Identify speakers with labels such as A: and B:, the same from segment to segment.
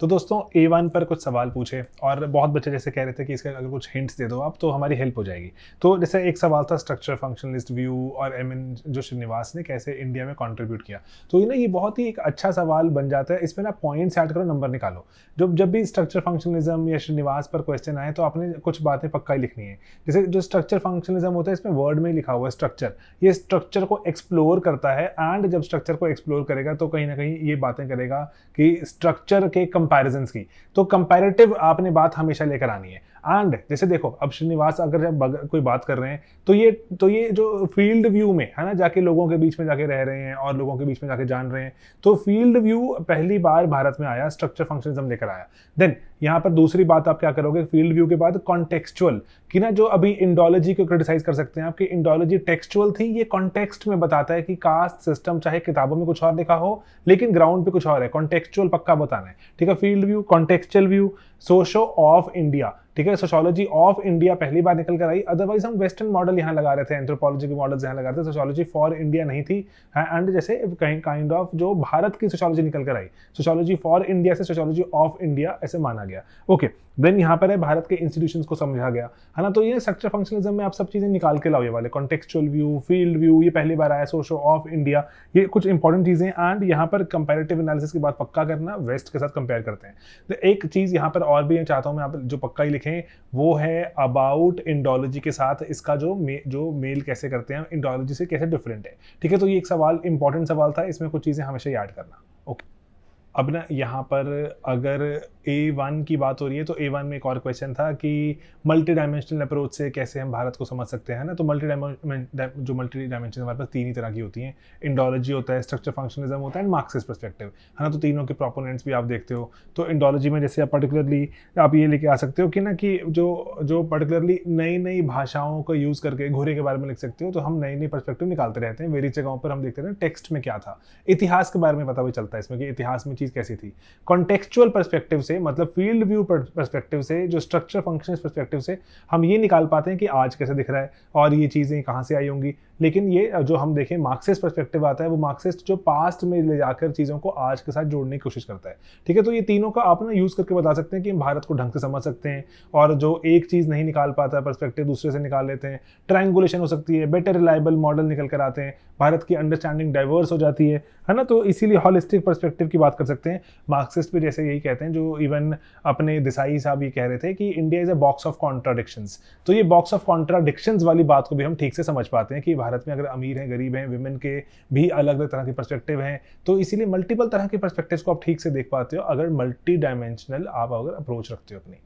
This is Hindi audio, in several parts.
A: तो दोस्तों A1 पर कुछ सवाल पूछे और बहुत बच्चे जैसे कह रहे थे कि इसका अगर कुछ हिंट्स दे दो आप तो हमारी हेल्प हो जाएगी। तो जैसे एक सवाल था स्ट्रक्चर, फंक्शनलिस्ट, व्यू और एमएन जो श्रीनिवास ने कैसे इंडिया में कंट्रीब्यूट किया। तो ये बहुत ही एक अच्छा सवाल बन जाता है। इसमें ना पॉइंट्स ऐड करो, नंबर निकालो। जब भी स्ट्रक्चर फंक्शनलिज्म या श्रीनिवास पर क्वेश्चन आए तो आपने कुछ बातें पक्का ही लिखनी है। जैसे जो स्ट्रक्चर फंक्शनलिज्म होता है इसमें वर्ड में लिखा हुआ है स्ट्रक्चर, ये स्ट्रक्चर को एक्सप्लोर करता है एंड जब स्ट्रक्चर को एक्सप्लोर करेगा तो कहीं ना कहीं ये बातें करेगा कि स्ट्रक्चर के कंपैरिजंस की। तो कंपैरेटिव आपने बात हमेशा लेकर आनी है। एंड जैसे देखो अब श्रीनिवास अगर जब कोई बात कर रहे हैं तो ये जो फील्ड व्यू में है ना, जाके लोगों के बीच में जाके रह रहे हैं और लोगों के बीच में जाके जान रहे हैं, तो फील्ड व्यू पहली बार भारत में आया, स्ट्रक्चर फंक्शनिज्म लेकर आया। देन यहाँ पर दूसरी बात आप क्या करोगे फील्ड व्यू के बाद, कॉन्टेक्चुअल, कि ना जो अभी इंडोलॉजी को क्रिटिसाइज कर सकते हैं आपकी इंडोलॉजी टेक्सचुअल थी, ये कॉन्टेक्स्ट में बताता है कि कास्ट सिस्टम चाहे किताबों में कुछ और लिखा हो लेकिन ग्राउंड पे कुछ और है। कॉन्टेक्चुअल पक्का बताना है, ठीक है। Field view, contextual view, socio of India, ठीक है। सोशियोलॉजी ऑफ इंडिया पहली बार निकल कर आई, अदरवाइज हम वेस्टर्न मॉडल यहाँ लगा रहे थे, एंथ्रोपोलॉजी के मॉडल्स यहाँ लगा रहे थे, सोशियोलॉजी फॉर इंडिया नहीं थी। एंड जैसे काइंड ऑफ जो भारत की सोशियोलॉजी निकल कर आई, सोशियोलॉजी फॉर इंडिया से सोशियोलॉजी ऑफ इंडिया ऐसे माना गया। ओके, देन यहाँ पर है भारत के इंस्टीट्यूशंस को समझा गया, है ना। तो ये स्ट्रक्चर फंक्शनलिज्म में आप सब चीजें निकाल के लाओ, ये वाले कॉन्टेक्चुअल व्यू, फील्ड व्यू, ये पहली बार आया, सोशो ऑफ इंडिया, ये कुछ इंपॉर्टेंट चीजें। एंड यहाँ पर कंपैरेटिव एनालिसिस की बात पक्का करना, वेस्ट के साथ कंपेयर करते हैं। तो एक चीज यहाँ पर और भी चाहता हूँ मैं, आप जो पक्का ही लिखें वो है अबाउट इंडोलॉजी के साथ इसका जो मेल कैसे करते हैं, इंडोलॉजी से कैसे डिफरेंट है, ठीक है। तो ये एक सवाल, इंपॉर्टेंट सवाल था, इसमें कुछ चीजें हमेशा याद करना। ओके, अब ना यहाँ पर अगर A1 की बात हो रही है तो A1 में एक और क्वेश्चन था कि मल्टी डायमेंशनल अप्रोच से कैसे हम भारत को समझ सकते हैं ना। तो मल्टी डायमेंशन हमारे पास तीन ही तरह की होती हैं, इंडोलॉजी होता है, स्ट्रक्चर फंक्शनलिज्म होता है एंड मार्क्सिस्ट पर्सपेक्टिव, है ना। तो तीनों के प्रोपोनेंट्स भी आप देखते हो। तो इंडोलॉजी में जैसे आप पर्टिकुलरली आप ये लेके आ सकते हो कि ना कि जो पर्टिकुलरली नई नई भाषाओं को यूज़ करके घोड़े के बारे में लिख सकते हो। तो हम नई नई पर्सपेक्टिव निकालते रहते हैं, वेरी जगहों पर हम देखते हैं टेक्स्ट में क्या था, इतिहास के बारे में पता भी चलता है इसमें कि इतिहास में चीज़ कैसी थी। कॉन्टेक्चुअल पर्सपेक्टिव से मतलब फील्ड व्यू पर्सपेक्टिव से, जो स्ट्रक्चर फंक्शंस पर्सपेक्टिव से हम ये निकाल पाते हैं कि आज कैसे दिख रहा है और ये चीज़ें कहाँ से आई होंगी। लेकिन ये जो हम देखें मार्क्सिस्ट पर्सपेक्टिव आता है, वो मार्क्सिस्ट जो पास्ट में ले जाकर चीज़ों को आज के साथ जोड़ने की कोशिश करता है, ठीक है। तो ये तीनों का आप ना यूज़ करके बता सकते हैं कि हम भारत को ढंग से समझ सकते हैं और जो एक चीज़ नहीं निकाल पाता पर्सपेक्टिव दूसरे से निकाल लेते हैं। ट्रायंगुलेशन हो सकती है, बेटर रिलायबल मॉडल निकल कर आते हैं, भारत की अंडरस्टैंडिंग डाइवर्स हो जाती है ना। तो इसीलिए हॉलिस्टिक पर्सपेक्टिव की बात कर सकते हैं। मार्क्सिस्ट भी जैसे यही कहते हैं, जो इवन अपने देसाई साहब ये कह रहे थे कि India is a box of contradictions. तो ये बॉक्स ऑफ कॉन्ट्राडिक्शंस वाली बात को भी हम ठीक से समझ पाते हैं कि भारत में अगर अमीर हैं, गरीब हैं, विमेन के भी अलग अलग तरह के पर्सपेक्टिव हैं। तो इसीलिए मल्टीपल तरह के पर्सपेक्टिव्स को आप ठीक से देख पाते हो अगर मल्टी डायमेंशनल आप अगर अप्रोच रखते हो अपनी।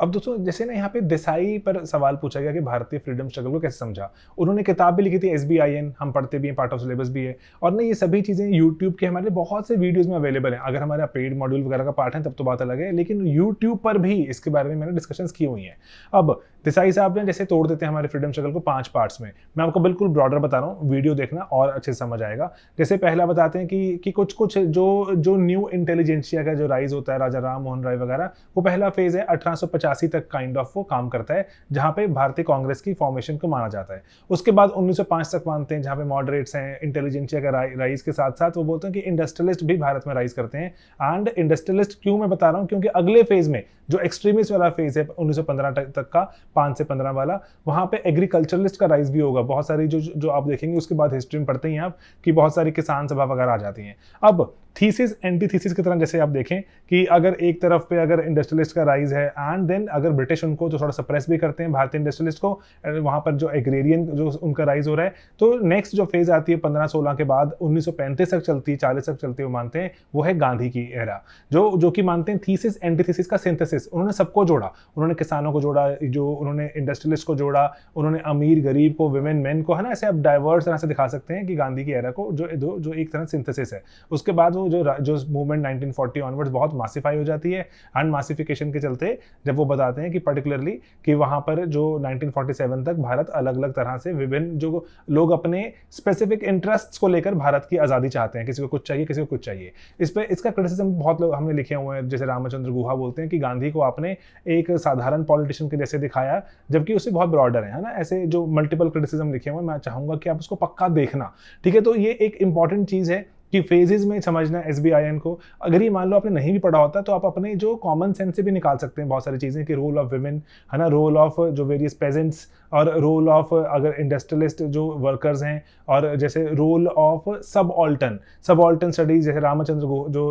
A: अब दोस्तों जैसे ना यहाँ पे देसाई पर सवाल पूछा गया कि भारतीय फ्रीडम स्ट्रगल को कैसे समझा। उन्होंने किताब भी लिखी थी SBIN, हम पढ़ते भी हैं, पार्ट ऑफ सिलेबस भी है। और ना ये सभी चीज़ें यूट्यूब के हमारे बहुत से वीडियोस में अवेलेबल हैं। अगर हमारा पेड मॉड्यूल वगैरह का पार्ट है तब तो बात अलग है, लेकिन यूट्यूब पर भी इसके बारे में मैंने डिस्कशंस की हुई हैं। अब देसाई साहब ने जैसे तोड़ देते हैं हमारे फ्रीडम स्ट्रगल को 5 पार्ट्स में। मैं आपको बिल्कुल ब्रॉडर बता रहा हूँ, वीडियो देखना और अच्छे से समझ आएगा। जैसे पहला बताते हैं कि कुछ जो न्यू इंटेलिजेंसिया का जो राइज होता है, राजा राम मोहन राय वगैरह, वो पहला फेज है 1885 तक काइंड ऑफ वो काम करता है, जहां पे भारतीय कांग्रेस की फॉर्मेशन को माना जाता है। उसके बाद 1905 तक मानते हैं, जहां पे मॉडरेट्स हैं, इंटेलिजेंसिया का राइज के साथ साथ वो बोलते हैं कि इंडस्ट्रियलिस्ट भी भारत में राइज करते हैं। एंड इंडस्ट्रियलिस्ट क्यों मैं बता रहा हूं, क्योंकि अगले फेज में जो एक्सट्रीमिस्ट वाला फेज है 1915 तक का, 5 से 15 वाला, वहां पे एग्रीकल्चरलिस्ट का राइज भी होगा। बहुत सारी जो आप देखेंगे उसके बाद हिस्ट्री में पढ़ते हैं आप कि बहुत सारी किसान सभा वगैरह आ जाती हैं। अब थीसिस एंटी थीसिस की तरह जैसे आप देखें कि अगर एक तरफ पे अगर इंडस्ट्रियलिस्ट का राइज है एंड देन अगर ब्रिटिश उनको जो थोड़ा सप्रेस भी करते हैं भारतीय इंडस्ट्रियलिस्ट को, वहां पर जो एग्रेरियन जो उनका राइज हो रहा है, तो नेक्स्ट जो फेज आती है 15-16 के बाद 1935 तक चलती है, 40 तक चलती है, वो मानते हैं वो है गांधी की एरा, जो कि मानते हैं थीसिस एंटी थीसिस का सिंथेसिस। उन्होंने सबको जोड़ा, उन्होंने किसानों को जोड़ा, जो उन्होंने इंडस्ट्रियलिस्ट को जोड़ा, उन्होंने अमीर गरीब को, विमेन मेन को, है ना। ऐसे आप डाइवर्स तरह से दिखा सकते हैं कि गांधी की एरा को जो एक तरह सिंथेसिस है। उसके बाद वो जो मूवमेंट 1940 ऑनवर्ड्स बहुत मासिफाई हो जाती है एंड मासिफिकेशन के चलते जब वो बताते हैं कि पर्टिकुलरली कि वहां पर जो 1947 तक भारत अलग अलग तरह से विभिन्न जो लोग अपने स्पेसिफिक इंटरेस्ट्स को लेकर भारत की आज़ादी चाहते हैं, किसी को कुछ चाहिए, किसी को कुछ चाहिए। इसका क्रिटिसिज्म बहुत लोग हमने लिखे हुए हैं, जैसे रामचंद्र गुहा बोलते हैं कि गांधी को आपने एक साधारण पॉलिटिशियन के जैसे दिखाया, जबकि उससे बहुत ब्रॉडर है ना। ऐसे जो मल्टीपल क्रिटिसिज्म लिखे हुए, मैं चाहूंगा कि आप उसको पक्का देखना, ठीक है। तो ये एक इंपॉर्टेंट चीज़ है कि फेजेस में समझना SBIN को। अगर ये मान लो आपने नहीं भी पढ़ा होता तो आप अपने जो कॉमन सेंस से भी निकाल सकते हैं बहुत सारी चीज़ें, कि रोल ऑफ वुमेन है ना, रोल ऑफ जो वेरियस पेजेंट्स, और रोल ऑफ अगर इंडस्ट्रियलिस्ट जो वर्कर्स हैं, और जैसे रोल ऑफ सबऑल्टन स्टडीज, जैसे रामचंद्र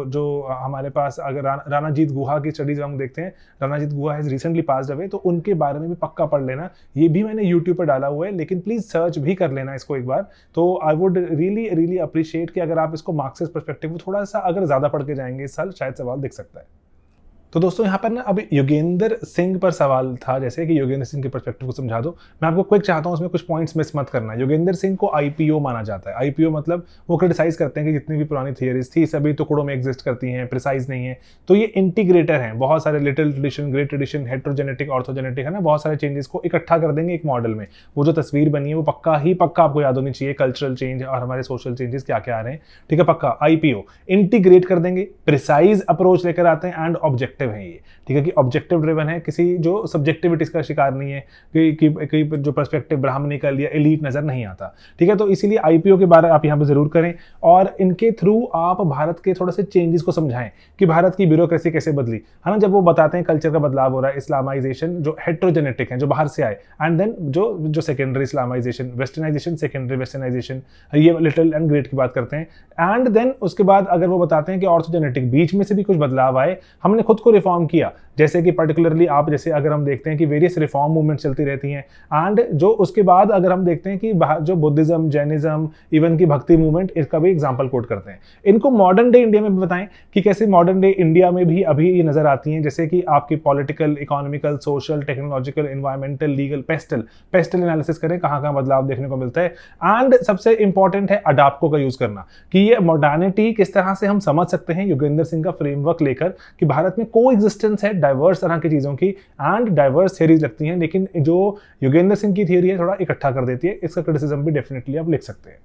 A: जो हमारे पास अगर रानाजीत गुहा की स्टडीज हम देखते हैं, रानाजीत गुहा हैज रिसेंटली पास्ड अवे, तो उनके बारे में भी पक्का पढ़ लेना। ये भी मैंने यूट्यूब पर डाला हुआ है, लेकिन प्लीज सर्च भी कर लेना इसको एक बार। तो आई वुड रियली अप्रिशिएट कि अगर आप इसको मार्क्सिस्ट पर्सपेक्टिव में थोड़ा सा अगर ज्यादा पढ़ के जाएंगे इस साल, शायद सवाल दिख सकता है। तो दोस्तों यहाँ पर ना अब योगेंद्र सिंह पर सवाल था, जैसे कि योगेंद्र सिंह के पर्सपेक्टिव को समझा दो। मैं आपको क्विक चाहता हूँ, उसमें कुछ पॉइंट्स मिस मत करना। योगेंद्र सिंह को IPO माना जाता है। IPO मतलब वो क्रिटिसाइज करते हैं कि जितनी भी पुरानी थियरीज थी सभी टुकड़ों में एग्जिस्ट करती हैं, प्रिसाइज नहीं है। तो ये इंटीग्रेटर हैं, बहुत सारे लिटिल ट्रेडिशन, ग्रेट ट्रेडिशन, हेट्रोजेनेटिक, ऑर्थोजेनेटिक, है ना, बहुत सारे चेंजेस को इकट्ठा कर देंगे एक मॉडल में। वो जो तस्वीर बनी है वो पक्का आपको याद होनी चाहिए, कल्चरल चेंज और हमारे सोशल चेंजेस क्या क्या आ रहे हैं, ठीक है, पक्का। IPO इंटीग्रेट कर देंगे, प्रिसाइज अप्रोच लेकर आते हैं, एंड ऑब्जेक्टिव है ये, ठीक है, कि ऑब्जेक्टिव ड्रिवन है, किसी जो सब्जेक्टिविटीज का शिकार नहीं है, कि जो पर्सपेक्टिव ब्राह्मणिकल या एलीट नजर नहीं आता, ठीक है। तो इसीलिए IPO के बारे आप यहाँ पे जरूर करें, और इनके थ्रू आप भारत के थोड़े से चेंजेस को समझाएं कि भारत की ब्यूरोक्रेसी कैसे बदली, है ना। जब वो बताते हैं कल्चर का बदलाव हो रहा है, इस्लामाइजेशन जो हेट्रोजेनेटिक है, जो बाहर से आए, एंड देन जो secondary Islamization, westernization, secondary westernization, ये लिटिल एंड ग्रेट की बात करते हैं। एंड देन उसके बाद अगर वो बताते हैं कि ऑर्थोजेनेटिक, बीच में से भी कुछ बदलाव आए, हमने खुद को रिफॉर्म किया, जैसे कि पर्टिकुलरली आप जैसे अगर हम देखते हैं कि वेरियस रिफॉर्म मूवमेंट चलती रहती हैं, एंड जो उसके बाद अगर हम देखते हैं कि जो बुद्धिज्म, जैनिज्म, इवन की भक्ति मूवमेंट, इसका भी एग्जांपल कोट करते हैं। इनको मॉडर्न डे इंडिया में भी बताएं कि कैसे मॉडर्न डे इंडिया में भी अभी ये नजर आती हैं, जैसे कि आपकी political, economical, social, technological, environmental, legal, pastel analysis करें कहाँ कहाँ बदलाव देखने को मिलता है। एंड सबसे इंपॉर्टेंट है अडाप्को का यूज करना, कि ये मॉडर्निटी किस तरह से हम समझ सकते हैं योगेंद्र सिंह का फ्रेमवर्क लेकर, कि भारत में को एग्जिस्टेंस है डाइवर्स तरह की चीजों की, एंड डाइवर्स थियरीज लगती हैं, लेकिन जो योगेंद्र सिंह की थियरी है थोड़ा इकट्ठा कर देती है। इसका क्रिटिसिज्म भी डेफिनेटली आप लिख सकते हैं।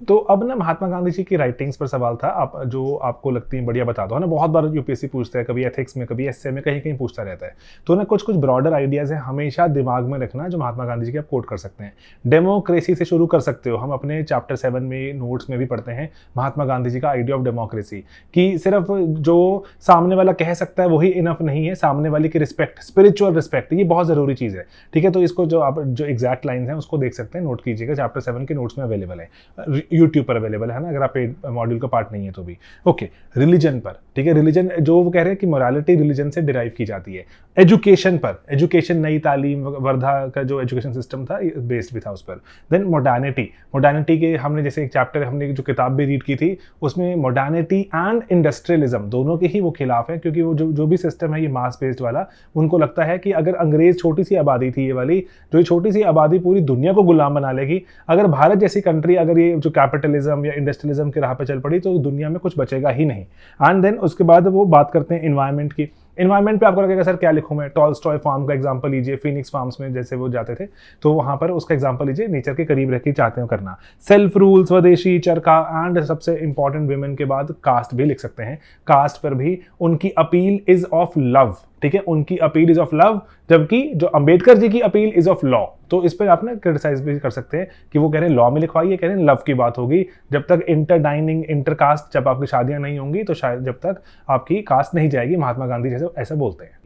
A: तो अब ना महात्मा गांधी जी की राइटिंग्स पर सवाल था, आप जो आपको लगती है बढ़िया बता दो, है ना। बहुत बार UPSC पूछता है, कभी एथिक्स में, कभी एसए में, कहीं कहीं पूछता रहता है। तो ना कुछ ब्रॉडर आइडियाज है, हमेशा दिमाग में रखना, जो महात्मा गांधी जी के आप कोट कर सकते हैं। डेमोक्रेसी से शुरू कर सकते हो, हम अपने चैप्टर 7 में नोट्स में भी पढ़ते हैं महात्मा गांधी जी का आइडिया ऑफ डेमोक्रेसी, कि सिर्फ जो सामने वाला कह सकता है वही इनफ नहीं है, सामने वाले की रिस्पेक्ट, स्पिरिचुअल रिस्पेक्ट, ये बहुत जरूरी चीज है, ठीक है। तो इसको जो आप जो एग्जैक्ट लाइन है उसको देख सकते हैं, नोट कीजिएगा, चैप्टर 7 के नोट्स में अवेलेबल है, यूट्यूब पर अवेलेबल है ना, अगर आप पेड मॉड्यूल का पार्ट नहीं है तो भी। ओके, रिलीजन पर, ठीक है, रिलीजन जो वो कह रहे हैं कि मोरालिटी रिलीजन से डिराइव की जाती है। एजुकेशन पर, एजुकेशन, नई तालीम, वर्धा का जो एजुकेशन सिस्टम था बेस्ड भी था उस पर। देन मॉडर्निटी के हमने जैसे एक चैप्टर, हमने जो किताब भी रीड की थी उसमें मॉडर्निटी एंड इंडस्ट्रियलिज्म दोनों के ही वो खिलाफ है, क्योंकि वो जो भी सिस्टम है ये मास बेस्ड वाला, उनको लगता है कि अगर अंग्रेज छोटी सी आबादी थी, ये वाली जो छोटी सी आबादी पूरी दुनिया को गुलाम बना लेगी, अगर भारत जैसी कंट्री अगर ये जो कैपिटलिज्म या इंडस्ट्रियलिज्म की राह पे चल पड़ी तो दुनिया में कुछ बचेगा ही नहीं। एंड देन उसके बाद वो बात करते हैं एनवायरनमेंट की। एनवायरनमेंट पे आपको लगेगा सर क्या लिखूं मैं, टॉलस्टॉय फार्म का एग्जांपल लीजिए, फिनिक्स फार्म्स में जैसे वो जाते थे तो वहां पर उसका एग्जांपल लीजिए, नेचर के करीब रह के चाहते हो करना। सेल्फ रूल, स्वदेशी, चरखा, एंड सबसे इंपॉर्टेंट विमेन के बाद कास्ट भी लिख सकते हैं। कास्ट पर भी उनकी अपील इज ऑफ लव, ठीक है, उनकी अपील इज ऑफ लव, जबकि जो अंबेडकर जी की अपील इज ऑफ लॉ। तो इस पर आप ना क्रिटिसाइज भी कर सकते हैं कि वो कह रहे हैं लॉ में लिखवाइए, कह रहे हैं लव की बात होगी, जब तक इंटरडाइनिंग, इंटरकास्ट, जब आपकी शादियां नहीं होंगी तो शायद जब तक आपकी कास्ट नहीं जाएगी, महात्मा गांधी जैसे ऐसा बोलते हैं।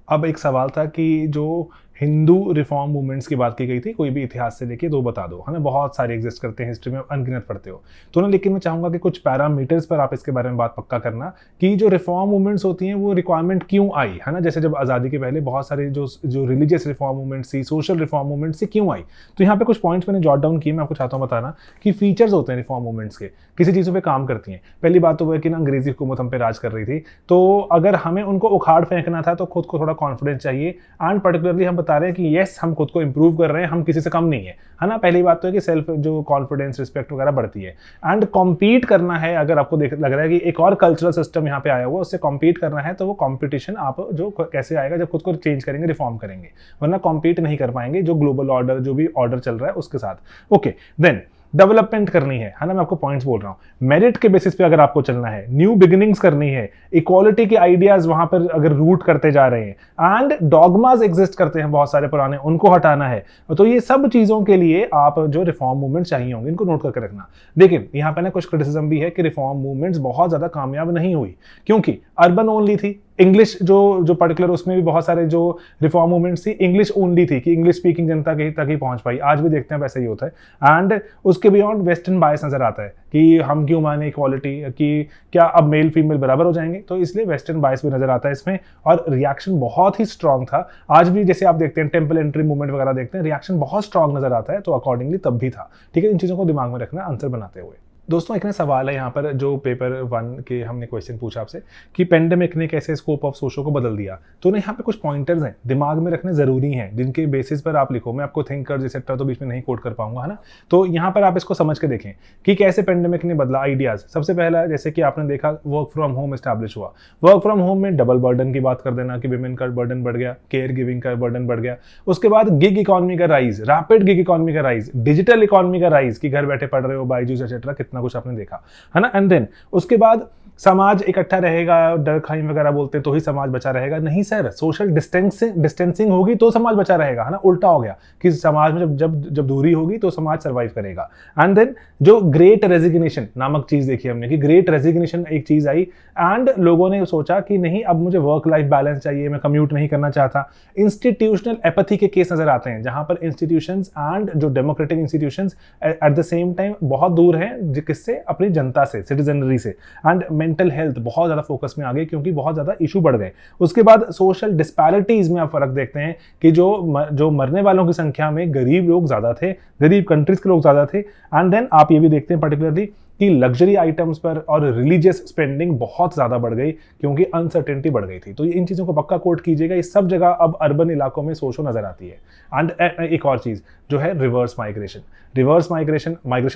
A: अब एक सवाल था कि जो हिंदू रिफॉर्म मूवमेंट्स की बात की गई थी, कोई भी इतिहास से लेके दो बता दो, है ना, बहुत सारे एग्जिस्ट करते हैं हिस्ट्री में, अनगिनत पढ़ते हो तो ना। लेकिन मैं चाहूंगा कि कुछ पैरामीटर्स पर आप इसके बारे में बात पक्का करना कि जो रिफॉर्म मूवमेंट्स होती हैं वो रिक्वायरमेंट क्यों आई, है ना। जैसे जब आज़ादी के पहले बहुत सारे जो रिलीजियस रिफॉर्म मूवमेंट्स थी, सोशल रिफॉर्म मूवमेंट्स से क्यों आई, तो यहाँ पे कुछ पॉइंट्स मैंने जॉट डाउन किए, मैं आपको चाहता हूँ बताना कि फीचर्स होते हैं रिफॉर्म मूवमेंट्स के, किसी चीज़ों पर काम करती हैं। पहली बात तो वो है कि ना अंग्रेजी हुकूमत हम पे राज कर रही थी, तो अगर हमें उनको उखाड़ फेंकना था तो खुद को थोड़ा कॉन्फिडेंस चाहिए, एंड पर्टिकुलरली हम बता रहे हैं कि येस हम खुद को इंप्रूव कर रहे हैं, हम किसी से कम नहीं है ना। पहली बात तो है कि सेल्फ जो कॉन्फिडेंस, रिस्पेक्ट वगैरह बढ़ती है। एंड कॉम्पीट करना है, अगर आपको लग रहा है कि एक और कल्चरल सिस्टम यहाँ पे आया हुआ, उससे कॉम्पीट करना है, तो वो कॉम्पिटिशन आप जो कैसे आएगा, जब खुद को चेंज करेंगे, रिफॉर्म करेंगे, वरना कॉम्पीट नहीं कर पाएंगे जो ग्लोबल ऑर्डर, जो भी ऑर्डर चल रहा है उसके साथ। ओके, देन डेवलपमेंट करनी है ना, मैं आपको पॉइंट्स बोल रहा हूँ, मेरिट के बेसिस पे अगर आपको चलना है, न्यू बिगिनिंग्स करनी है, इक्वालिटी के आइडियाज वहां पर अगर रूट करते जा रहे हैं एंड डॉगमाज एग्जिस्ट करते हैं बहुत सारे पुराने, उनको हटाना है, तो ये सब चीजों के लिए आप जो रिफॉर्म मूवमेंट चाहिए होंगे इनको नोट करके रखना। लेकिन यहाँ पे ना कुछ क्रिटिसिज्म भी है कि रिफॉर्म मूवमेंट्स बहुत ज्यादा कामयाब नहीं हुई क्योंकि अर्बन ओनली थी, इंग्लिश जो पर्टिकुलर उसमें भी बहुत सारे जो रिफॉर्म मूवमेंट्स थी इंग्लिश ओनली थी कि इंग्लिश स्पीकिंग जनता के तक ही पहुंच पाई। आज भी देखते हैं वैसा ही होता है एंड उसके बियॉन्ड वेस्टर्न बायस नजर आता है कि हम क्यों माने इक्वालिटी, कि क्या अब मेल फीमेल बराबर हो जाएंगे, तो इसलिए वेस्टर्न बायस भी नजर आता है इसमें और रिएक्शन बहुत ही स्ट्रांग था। आज भी जैसे आप देखते हैं टेम्पल एंट्री मूवमेंट वगैरह देखते हैं, रिएक्शन बहुत स्ट्रांग नजर आता है, तो अकॉर्डिंगली तब भी था। ठीक है, इन चीजों को दिमाग में रखना आंसर बनाते हुए। दोस्तों एक ना सवाल है यहाँ पर जो पेपर 1 के हमने क्वेश्चन पूछा आपसे कि पेंडेमिक ने कैसे स्कोप ऑफ सोशो को बदल दिया, तो ना यहाँ पे कुछ पॉइंटर्स हैं दिमाग में रखने जरूरी हैं जिनके बेसिस पर आप लिखो। मैं आपको थिंकर्स एक्सेट्रा तो बीच में नहीं कोट कर पाऊंगा, है ना, तो यहाँ पर आप इसको समझ के देखें कि कैसे पेंडेमिक ने बदला आइडियाज। सबसे पहला जैसे कि आपने देखा वर्क फ्रॉम होम स्टैब्लिश हुआ, वर्क फ्रॉम होम में डबल बर्डन की बात कर देना कि विमेन का बर्डन बढ़ गया, केयर गिविंग का बर्डन बढ़ गया। उसके बाद गिग इकोनॉमी का राइज, रैपिड गिग इकोनॉमी का राइज, डिजिटल इकोनॉमी का राइज कि घर बैठे पढ़ रहे हो, बायजूस एक्सेट्रा, कितना कुछ आपने देखा, है ना। एंड देन उसके बाद समाज इकट्ठा रहेगा, डरखाई वगैरह बोलते हैं तो ही समाज बचा रहेगा, नहीं सर, सोशल डिस्टेंसिंग होगी तो समाज बचा रहेगा, है ना। उल्टा हो गया कि समाज में जब दूरी होगी तो समाज सर्वाइव करेगा। एंड देन जो ग्रेट रेजिग्नेशन नामक चीज देखी हमने कि ग्रेट रेजिग्नेशन एक चीज आई एंड लोगों ने सोचा कि नहीं अब मुझे वर्क लाइफ बैलेंस चाहिए, मैं कम्यूट नहीं करना चाहता। इंस्टीट्यूशनल एपैथी के केस नजर आते हैं जहां पर इंस्टीट्यूशंस एंड जो democratic institutions at the same time बहुत दूर हैं किससे, अपनी जनता से, सिटीजनरी से। एंड मेंटल हेल्थ बहुत ज्यादा फोकस में आ गई क्योंकि बहुत ज्यादा इशू बढ़ गए। उसके बाद सोशल डिस्पैरिटीज में आप फर्क देखते हैं कि जो मरने वालों की संख्या में गरीब लोग ज्यादा थे, गरीब कंट्रीज के लोग ज्यादा थे। एंड देन आप ये भी देखते हैं पर्टिकुलरली कि लग्जरी आइटम्स पर और रिलीजियस स्पेंडिंग बहुत ज्यादा बढ़ गई क्योंकि अनसर्टेनिटी बढ़ गई थी। तो इन चीजों को पक्का कोट कीजिएगा, ये सब जगह अब अर्बन इलाकों में सोशो नजर आती है। एंड एक और चीज जो है रिवर्स माइग्रेशन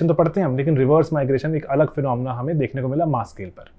A: तो पढ़ते हैं हम, लेकिन रिवर्स माइग्रेशन एक अलग फिनोमेना हमें देखने को मिला मास स्केल पर।